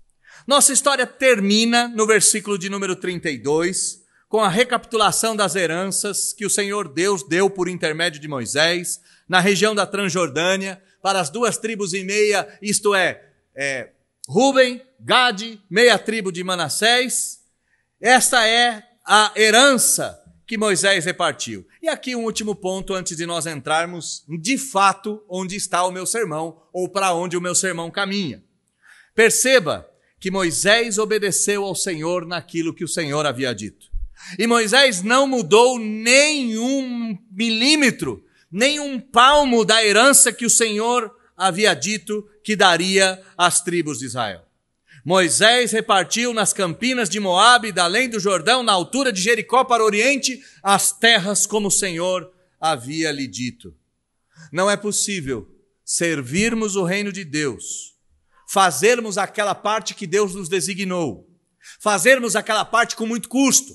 Nossa história termina no versículo de número 32, com a recapitulação das heranças que o Senhor Deus deu por intermédio de Moisés, na região da Transjordânia, para as 2 tribos e meia, isto é, Rúben, Gade, meia tribo de Manassés. Esta é a herança que Moisés repartiu. E aqui um último ponto antes de nós entrarmos de fato onde está o meu sermão ou para onde o meu sermão caminha. Perceba que Moisés obedeceu ao Senhor naquilo que o Senhor havia dito. E Moisés não mudou nem 1 milímetro, nem 1 palmo da herança que o Senhor havia dito que daria às tribos de Israel. Moisés repartiu nas campinas de Moabe, da além do Jordão, na altura de Jericó para o oriente, as terras como o Senhor havia lhe dito. Não é possível servirmos o reino de Deus, fazermos aquela parte que Deus nos designou, fazermos aquela parte com muito custo,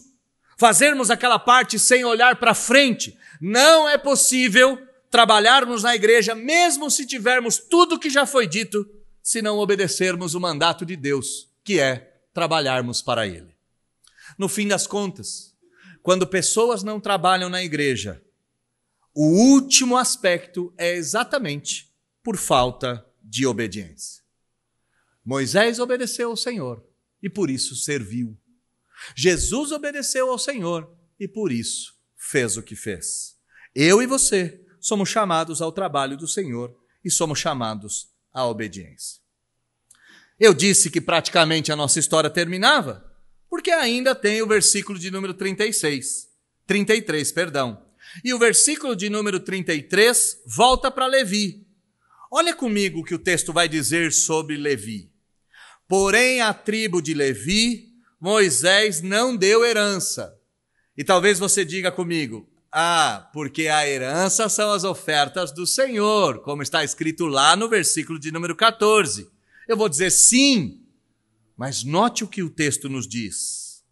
fazermos aquela parte sem olhar para frente. Não é possível trabalharmos na igreja, mesmo se tivermos tudo que já foi dito, se não obedecermos o mandato de Deus, que é trabalharmos para Ele. No fim das contas, quando pessoas não trabalham na igreja, o último aspecto é exatamente por falta de obediência. Moisés obedeceu ao Senhor e por isso serviu. Jesus obedeceu ao Senhor e por isso fez o que fez. Eu e você somos chamados ao trabalho do Senhor e somos chamados à obediência. Eu disse que praticamente a nossa história terminava, porque ainda tem o versículo de número 33. E o versículo de número 33 volta para Levi. Olha comigo o que o texto vai dizer sobre Levi. Porém, a tribo de Levi, Moisés não deu herança. E talvez você diga comigo, porque a herança são as ofertas do Senhor, como está escrito lá no versículo de número 14. Eu vou dizer sim, mas note o que o texto nos diz.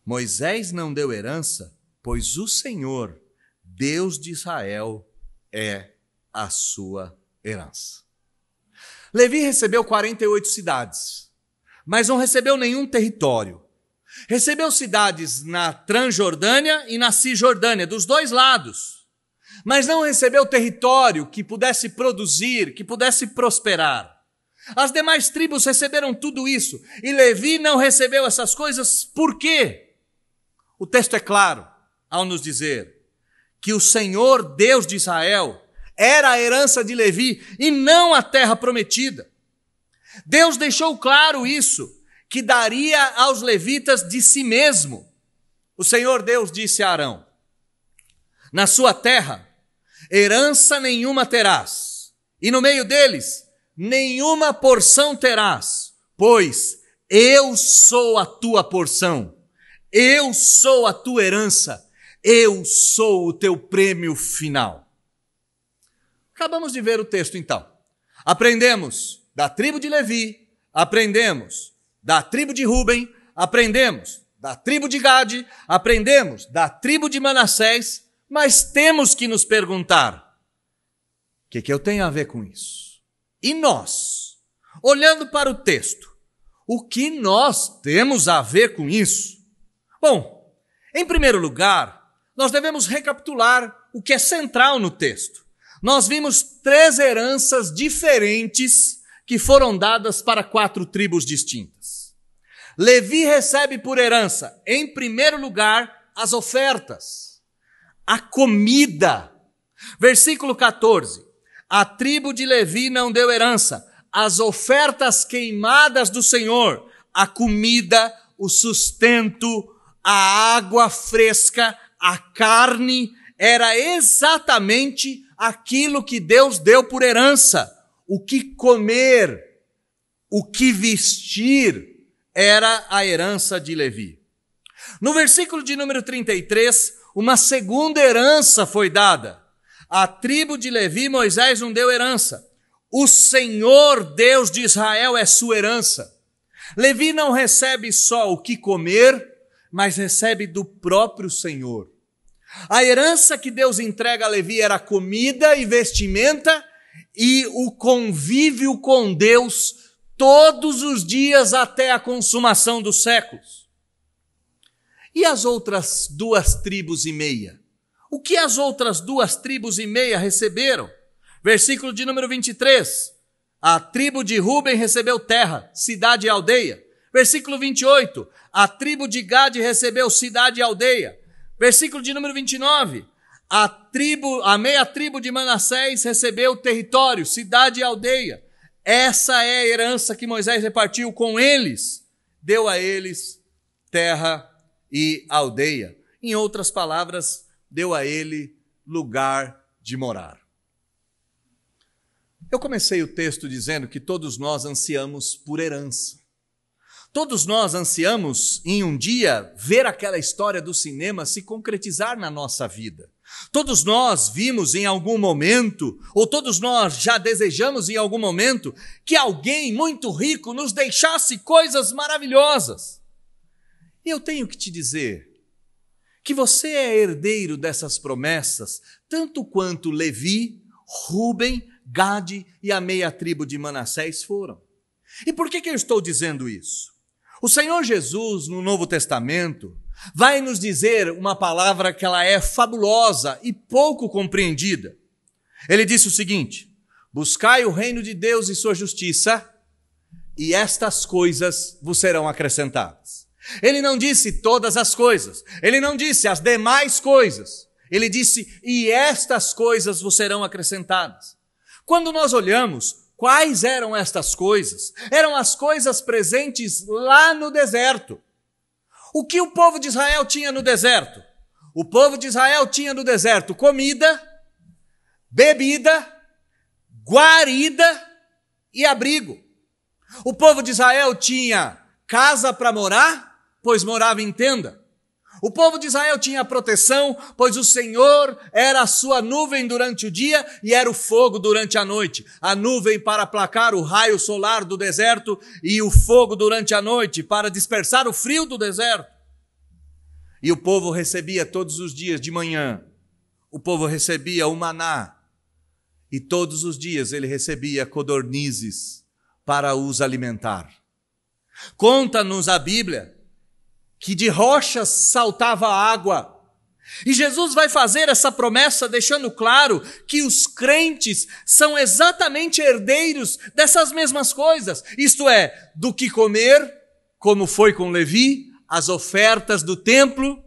Moisés não deu herança, pois o Senhor, Deus de Israel, é a sua herança. Levi recebeu 48 cidades, mas não recebeu nenhum território. Recebeu cidades na Transjordânia e na Cisjordânia, dos 2 lados, mas não recebeu território que pudesse produzir, que pudesse prosperar. As demais tribos receberam tudo isso, e Levi não recebeu essas coisas. Por quê? O texto é claro ao nos dizer que o Senhor, Deus de Israel, era a herança de Levi e não a terra prometida. Deus deixou claro isso, que daria aos levitas de si mesmo. O Senhor Deus disse a Arão, na sua terra, herança nenhuma terás, e no meio deles, nenhuma porção terás, pois eu sou a tua porção, eu sou a tua herança, eu sou o teu prêmio final. Acabamos de ver o texto então. Aprendemos da tribo de Levi, aprendemos da tribo de Rúben, aprendemos da tribo de Gade, aprendemos da tribo de Manassés, mas temos que nos perguntar, o que eu tenho a ver com isso? E nós, olhando para o texto, o que nós temos a ver com isso? Bom, em primeiro lugar, nós devemos recapitular o que é central no texto. Nós vimos 3 heranças diferentes que foram dadas para 4 tribos distintas. Levi recebe por herança, em primeiro lugar, as ofertas, a comida. Versículo 14, a tribo de Levi não deu herança, as ofertas queimadas do Senhor, a comida, o sustento, a água fresca, a carne, era exatamente aquilo que Deus deu por herança. O que comer, o que vestir, era a herança de Levi. No versículo de número 33, uma segunda herança foi dada. A tribo de Levi, Moisés não deu herança. O Senhor Deus de Israel é sua herança. Levi não recebe só o que comer, mas recebe do próprio Senhor. A herança que Deus entrega a Levi era comida e vestimenta e o convívio com Deus todos os dias até a consumação dos séculos. E as outras 2 tribos e meia? O que as outras 2 tribos e meia receberam? Versículo de número 23. A tribo de Rúben recebeu terra, cidade e aldeia. Versículo 28. A tribo de Gade recebeu cidade e aldeia. Versículo de número 29, a meia tribo de Manassés recebeu território, cidade e aldeia. Essa é a herança que Moisés repartiu com eles. Deu a eles terra e aldeia. Em outras palavras, deu a ele lugar de morar. Eu comecei o texto dizendo que todos nós ansiamos por herança. Todos nós ansiamos em um dia ver aquela história do cinema se concretizar na nossa vida. Todos nós vimos em algum momento, ou todos nós já desejamos em algum momento, que alguém muito rico nos deixasse coisas maravilhosas. E eu tenho que te dizer que você é herdeiro dessas promessas, tanto quanto Levi, Rúben, Gade e a meia tribo de Manassés foram. E por que eu estou dizendo isso? O Senhor Jesus, no Novo Testamento, vai nos dizer uma palavra que ela é fabulosa e pouco compreendida. Ele disse o seguinte: buscai o reino de Deus e sua justiça, e estas coisas vos serão acrescentadas. Ele não disse todas as coisas, ele não disse as demais coisas, ele disse, e estas coisas vos serão acrescentadas. Quando nós olhamos, quais eram estas coisas? Eram as coisas presentes lá no deserto. O que o povo de Israel tinha no deserto? O povo de Israel tinha no deserto comida, bebida, guarida e abrigo. O povo de Israel tinha casa para morar, pois morava em tenda. O povo de Israel tinha proteção, pois o Senhor era a sua nuvem durante o dia e era o fogo durante a noite. A nuvem para aplacar o raio solar do deserto e o fogo durante a noite para dispersar o frio do deserto. E o povo recebia todos os dias de manhã, o povo recebia o maná e todos os dias ele recebia codornizes para os alimentar. Conta-nos a Bíblia que de rochas saltava água. E Jesus vai fazer essa promessa deixando claro que os crentes são exatamente herdeiros dessas mesmas coisas. Isto é, do que comer, como foi com Levi, as ofertas do templo,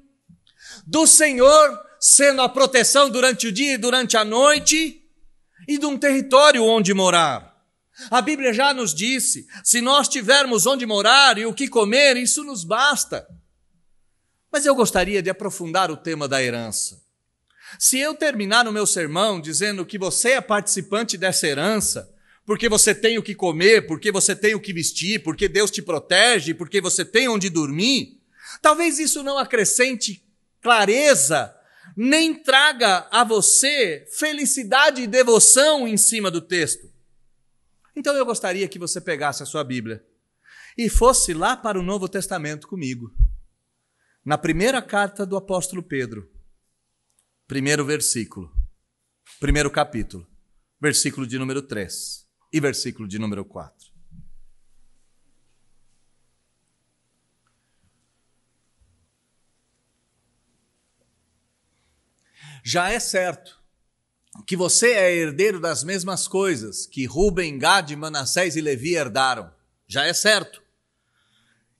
do Senhor sendo a proteção durante o dia e durante a noite, e de um território onde morar. A Bíblia já nos disse, se nós tivermos onde morar e o que comer, isso nos basta. Mas eu gostaria de aprofundar o tema da herança. Se eu terminar o meu sermão dizendo que você é participante dessa herança, porque você tem o que comer, porque você tem o que vestir, porque Deus te protege, porque você tem onde dormir, talvez isso não acrescente clareza, nem traga a você felicidade e devoção em cima do texto. Então eu gostaria que você pegasse a sua Bíblia e fosse lá para o Novo Testamento comigo. Na primeira carta do apóstolo Pedro, primeiro capítulo, versículo de número 3 e versículo de número 4. Já é certo que você é herdeiro das mesmas coisas que Rúben, Gade, Manassés e Levi herdaram. Já é certo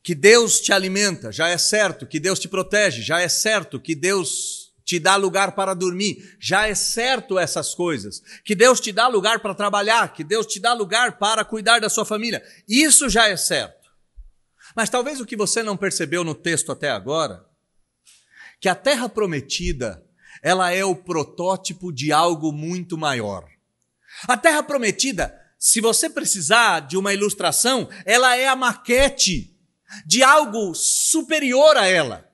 que Deus te alimenta, já é certo que Deus te protege, já é certo que Deus te dá lugar para dormir, já é certo essas coisas, que Deus te dá lugar para trabalhar, que Deus te dá lugar para cuidar da sua família, isso já é certo. Mas talvez o que você não percebeu no texto até agora, que a terra prometida, ela é o protótipo de algo muito maior. A terra prometida, se você precisar de uma ilustração, ela é a maquete de algo superior a ela.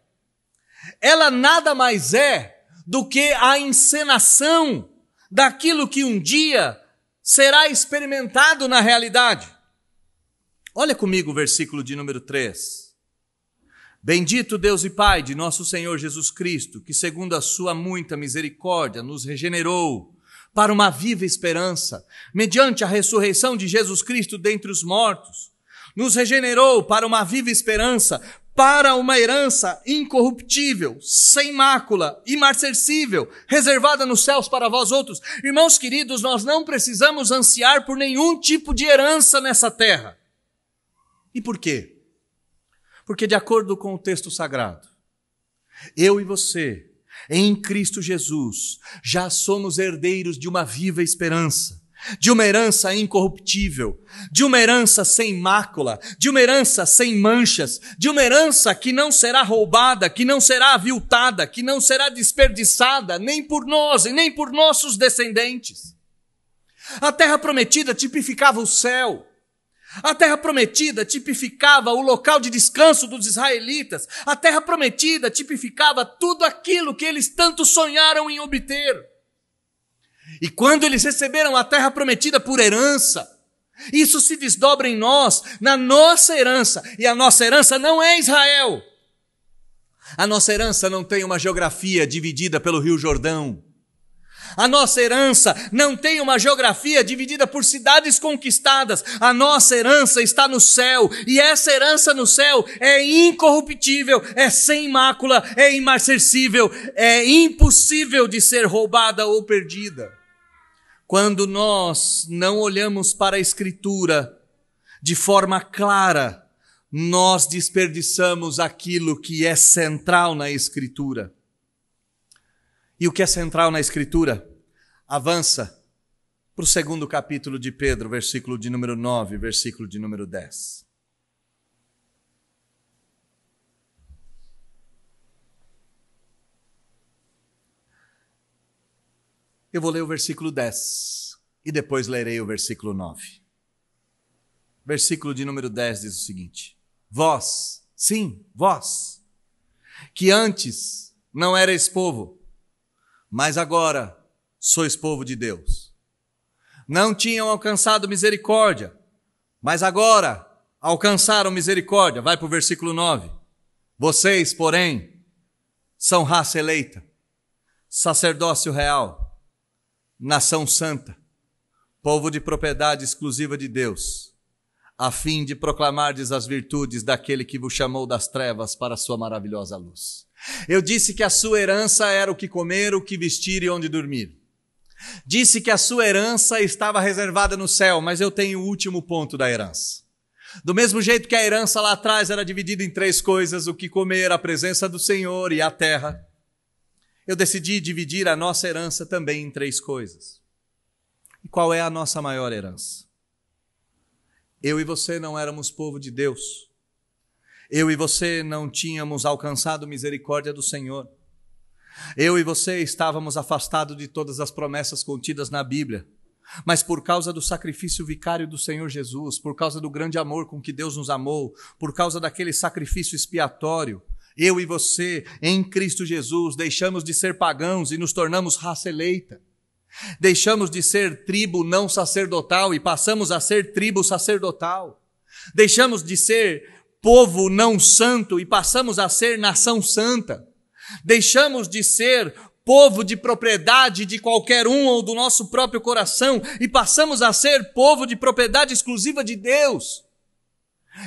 Ela nada mais é do que a encenação daquilo que um dia será experimentado na realidade. Olha comigo o versículo de número 3. Bendito Deus e Pai de nosso Senhor Jesus Cristo, que segundo a sua muita misericórdia nos regenerou para uma viva esperança, mediante a ressurreição de Jesus Cristo dentre os mortos, nos regenerou para uma viva esperança, para uma herança incorruptível, sem mácula, imarcessível, reservada nos céus para vós outros. Irmãos queridos, nós não precisamos ansiar por nenhum tipo de herança nessa terra. E por quê? Porque de acordo com o texto sagrado, eu e você, em Cristo Jesus, já somos herdeiros de uma viva esperança, de uma herança incorruptível, de uma herança sem mácula, de uma herança sem manchas, de uma herança que não será roubada, que não será aviltada, que não será desperdiçada, nem por nós e nem por nossos descendentes. A terra prometida tipificava o céu. A terra prometida tipificava o local de descanso dos israelitas. A terra prometida tipificava tudo aquilo que eles tanto sonharam em obter. E quando eles receberam a terra prometida por herança, isso se desdobra em nós, na nossa herança. E a nossa herança não é Israel. A nossa herança não tem uma geografia dividida pelo Rio Jordão. A nossa herança não tem uma geografia dividida por cidades conquistadas. A nossa herança está no céu. E essa herança no céu é incorruptível, é sem mácula, é imarcessível, é impossível de ser roubada ou perdida. Quando nós não olhamos para a Escritura de forma clara, nós desperdiçamos aquilo que é central na Escritura. E o que é central na Escritura? Avança para o segundo capítulo de Pedro, versículo de número 9, versículo de número 10. Eu vou ler o versículo 10 e depois lerei o versículo 9. Versículo de número 10 diz o seguinte: Vós, sim, vós, que antes não erais povo, mas agora sois povo de Deus. Não tinham alcançado misericórdia, mas agora alcançaram misericórdia. Vai para o versículo 9. Vocês, porém, são raça eleita, sacerdócio real, nação santa, povo de propriedade exclusiva de Deus, a fim de proclamardes as virtudes daquele que vos chamou das trevas para a sua maravilhosa luz. Eu disse que a sua herança era o que comer, o que vestir e onde dormir. Disse que a sua herança estava reservada no céu, mas eu tenho o último ponto da herança. Do mesmo jeito que a herança lá atrás era dividida em 3 coisas, o que comer, a presença do Senhor e a terra, eu decidi dividir a nossa herança também em 3 coisas. E qual é a nossa maior herança? Eu e você não éramos povo de Deus. Eu e você não tínhamos alcançado misericórdia do Senhor. Eu e você estávamos afastados de todas as promessas contidas na Bíblia. Mas por causa do sacrifício vicário do Senhor Jesus, por causa do grande amor com que Deus nos amou, por causa daquele sacrifício expiatório, eu e você, em Cristo Jesus, deixamos de ser pagãos e nos tornamos raça eleita. Deixamos de ser tribo não sacerdotal e passamos a ser tribo sacerdotal. Deixamos de ser povo não santo e passamos a ser nação santa. Deixamos de ser povo de propriedade de qualquer um ou do nosso próprio coração e passamos a ser povo de propriedade exclusiva de Deus.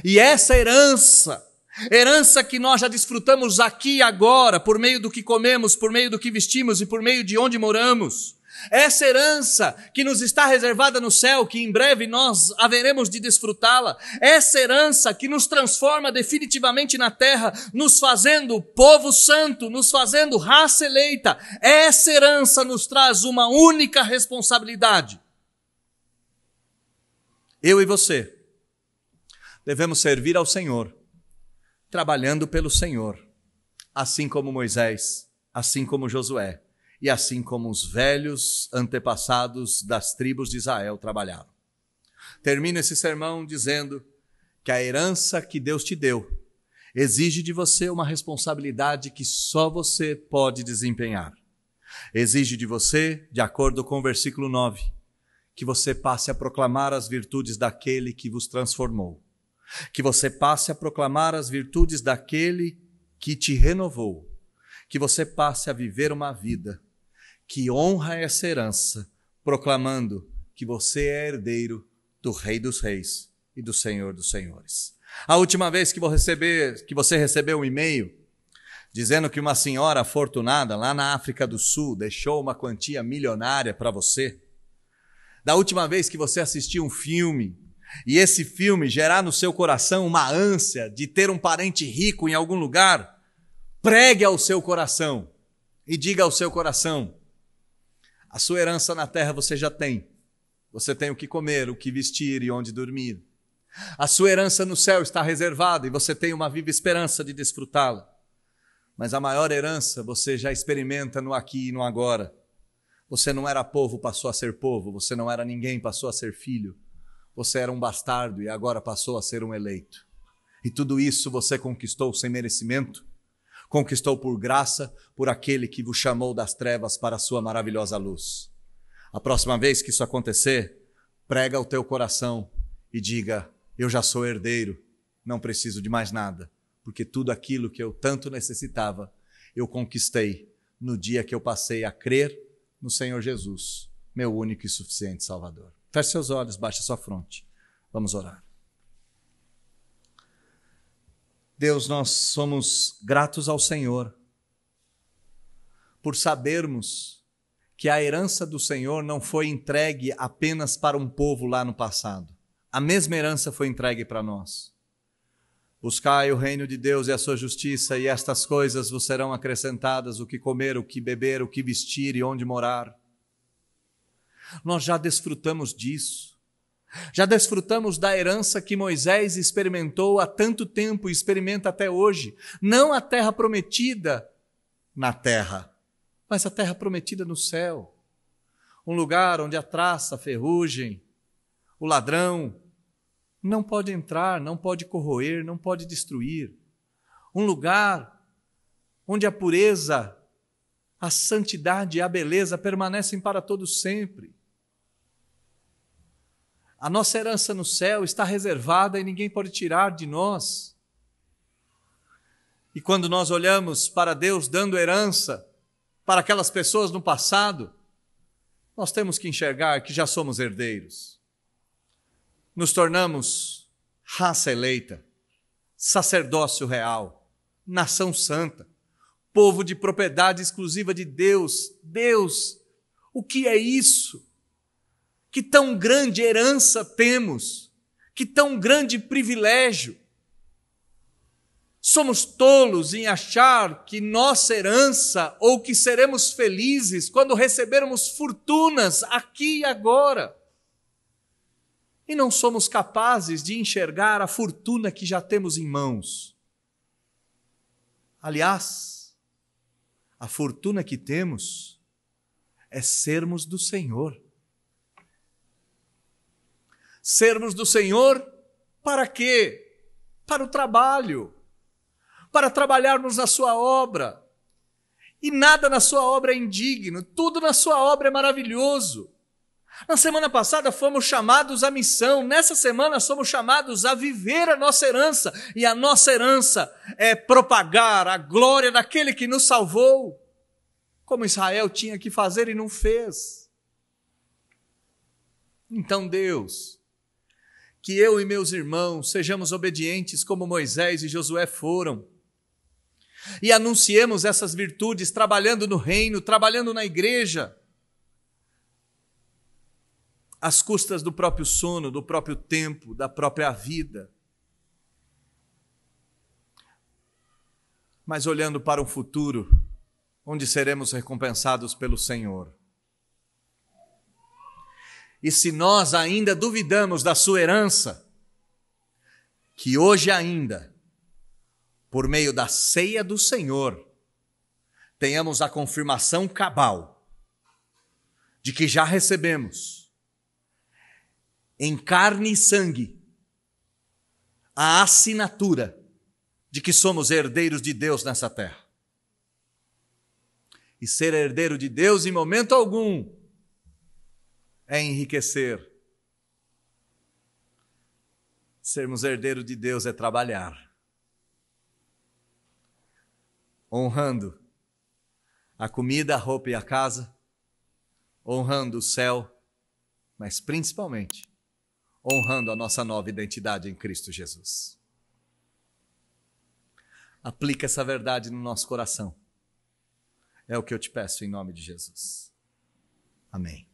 E essa herança que nós já desfrutamos aqui e agora, por meio do que comemos, por meio do que vestimos e por meio de onde moramos, essa herança que nos está reservada no céu, que em breve nós haveremos de desfrutá-la, essa herança que nos transforma definitivamente na terra, nos fazendo povo santo, nos fazendo raça eleita, essa herança nos traz uma única responsabilidade. Eu e você devemos servir ao Senhor, trabalhando pelo Senhor, assim como Moisés, assim como Josué, e assim como os velhos antepassados das tribos de Israel trabalharam. Termino esse sermão dizendo que a herança que Deus te deu exige de você uma responsabilidade que só você pode desempenhar. Exige de você, de acordo com o versículo 9, que você passe a proclamar as virtudes daquele que vos transformou. Que você passe a proclamar as virtudes daquele que te renovou. Que você passe a viver uma vida que honra essa herança, proclamando que você é herdeiro do Rei dos Reis e do Senhor dos Senhores. A última vez que você recebeu um e-mail dizendo que uma senhora afortunada lá na África do Sul deixou uma quantia milionária para você, da última vez que você assistiu um filme e esse filme gerar no seu coração uma ânsia de ter um parente rico em algum lugar, pregue ao seu coração e diga ao seu coração: a sua herança na terra você já tem. Você tem o que comer, o que vestir e onde dormir. A sua herança no céu está reservada e você tem uma viva esperança de desfrutá-la. Mas a maior herança você já experimenta no aqui e no agora. Você não era povo, passou a ser povo. Você não era ninguém, passou a ser filho. Você era um bastardo e agora passou a ser um eleito. E tudo isso você conquistou sem merecimento. Conquistou por graça, por aquele que vos chamou das trevas para a sua maravilhosa luz. A próxima vez que isso acontecer, prega o teu coração e diga: eu já sou herdeiro, não preciso de mais nada, porque tudo aquilo que eu tanto necessitava, eu conquistei no dia que eu passei a crer no Senhor Jesus, meu único e suficiente Salvador. Feche seus olhos, baixe sua fronte. Vamos orar. Deus, nós somos gratos ao Senhor por sabermos que a herança do Senhor não foi entregue apenas para um povo lá no passado. A mesma herança foi entregue para nós. Buscai o reino de Deus e a sua justiça, e estas coisas vos serão acrescentadas: o que comer, o que beber, o que vestir e onde morar. Nós já desfrutamos disso. Já desfrutamos da herança que Moisés experimentou há tanto tempo e experimenta até hoje. Não a terra prometida na terra, mas a terra prometida no céu. Um lugar onde a traça, a ferrugem, o ladrão não pode entrar, não pode corroer, não pode destruir. Um lugar onde a pureza, a santidade e a beleza permanecem para todos sempre. A nossa herança no céu está reservada e ninguém pode tirar de nós. E quando nós olhamos para Deus dando herança para aquelas pessoas no passado, nós temos que enxergar que já somos herdeiros. Nos tornamos raça eleita, sacerdócio real, nação santa, povo de propriedade exclusiva de Deus. Deus, o que é isso? Que tão grande herança temos, que tão grande privilégio. Somos tolos em achar que nossa herança ou que seremos felizes quando recebermos fortunas aqui e agora. E não somos capazes de enxergar a fortuna que já temos em mãos. Aliás, a fortuna que temos é sermos do Senhor. Sermos do Senhor para quê? Para o trabalho, para trabalharmos na sua obra. E nada na sua obra é indigno, tudo na sua obra é maravilhoso. Na semana passada fomos chamados à missão, nessa semana somos chamados a viver a nossa herança, e a nossa herança é propagar a glória daquele que nos salvou, como Israel tinha que fazer e não fez. Então, Deus, que eu e meus irmãos sejamos obedientes como Moisés e Josué foram, e anunciemos essas virtudes trabalhando no reino, trabalhando na igreja, às custas do próprio sono, do próprio tempo, da própria vida. Mas olhando para um futuro onde seremos recompensados pelo Senhor. E se nós ainda duvidamos da sua herança, que hoje ainda, por meio da ceia do Senhor, tenhamos a confirmação cabal de que já recebemos em carne e sangue a assinatura de que somos herdeiros de Deus nessa terra. E ser herdeiro de Deus em momento algum é enriquecer. Sermos herdeiros de Deus é trabalhar, honrando a comida, a roupa e a casa, honrando o céu, mas principalmente honrando a nossa nova identidade em Cristo Jesus. Aplica essa verdade no nosso coração. É o que eu te peço em nome de Jesus. Amém.